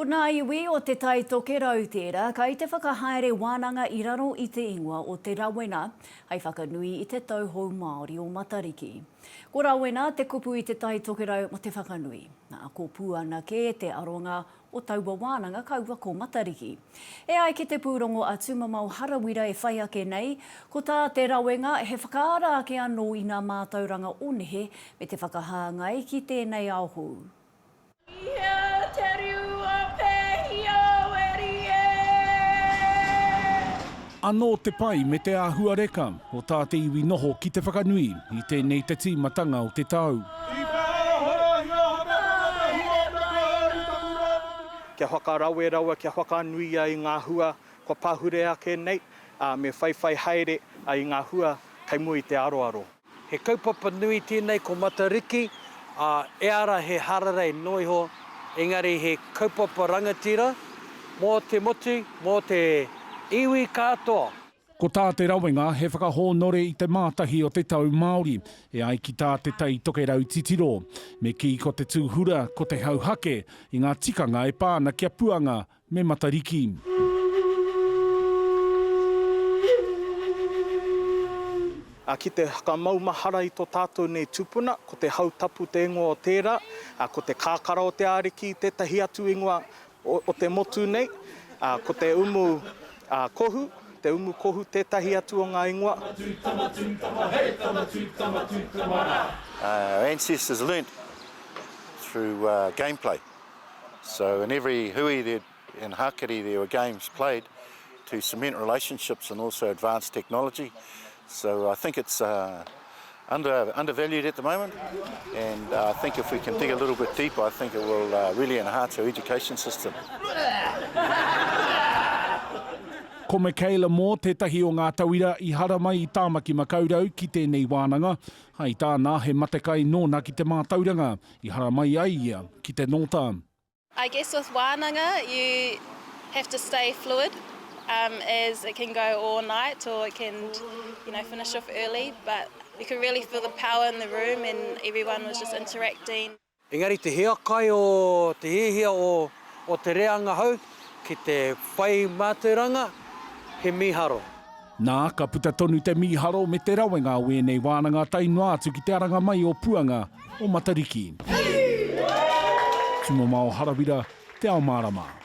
Ko nā iwi o te tai toke rau tērā, ka i te whakahaere wānanga i raro i te ingoa o Te Rawenga, hei whakanui i te tauhou Māori o Matariki. Ko Rawenga, te kupu i te tai toke rau o te whakanui. Nā, ko pūana ke te aronga o taua wānanga kaua ko Matariki. E ai ki te pūrongo a Tumamau Harawira e whai ake nei, ko tā Te Rawenga he whakaara ake anō i ngā mātauranga onehe me te whakahāngai ki tēnei aohou. Anō te pai me te āhua reka o tā te iwi noho ki te whakanui i tēnei te tīmatanga o te tau. Kia whakarawe rawa, kia whakanui ai ngā hua, kua pahure ake nei, me whaiwhai haere ai ngā hua kai mui te aroaro. He kaupapa nui tēnei ko Matariki, e ara he hararei noiho, engari he kaupapa rangatira, mō te motu, mō te iwi katoa. Ko tā Te Rawenga he whakahōnore i te mātahi o te tau Māori, e ai ki tā te tai toke rau titiro. Me ki ko te tūhura, ko te hauhake, i ngā tikanga e pāna kia puanga me Matariki. Ki te hakamaumahara i tō tātou nei tupuna, ko te hautapu te ingoa o tērā, ko te kākara o te āriki, tētahi atu ingoa o te motu nei, ko te umu kohu, te umu kohu tētahi atu o ngā ingoa. Our ancestors learnt through gameplay. So in every hui and hakari there were games played to cement relationships and also advance technology. So I think it's undervalued at the moment, and I think if we can dig a little bit deeper, I think it will really enhance our education system. Ko me Keila mō tētahi o ngā tauira i hara mai i tāmaki makaurau ki tēnei wānanga. Hei tāna he matekai nōna ki te mātauranga i hara mai ai ia ki te Nōta. I guess with wānanga you have to stay fluid, as it can go all night or it can finish off early, but you could really feel the power in the room and everyone was just interacting. Engari te hea kai o te hehea o te reanga hau ki te whai mātauranga, he miharo. Nā, ka puta tonu te miharo me Te Rawenga o enei wānanga tainua atu ki te aranga mai o puanga o Matariki. Tumamau Harawira, Te Ao Mārama.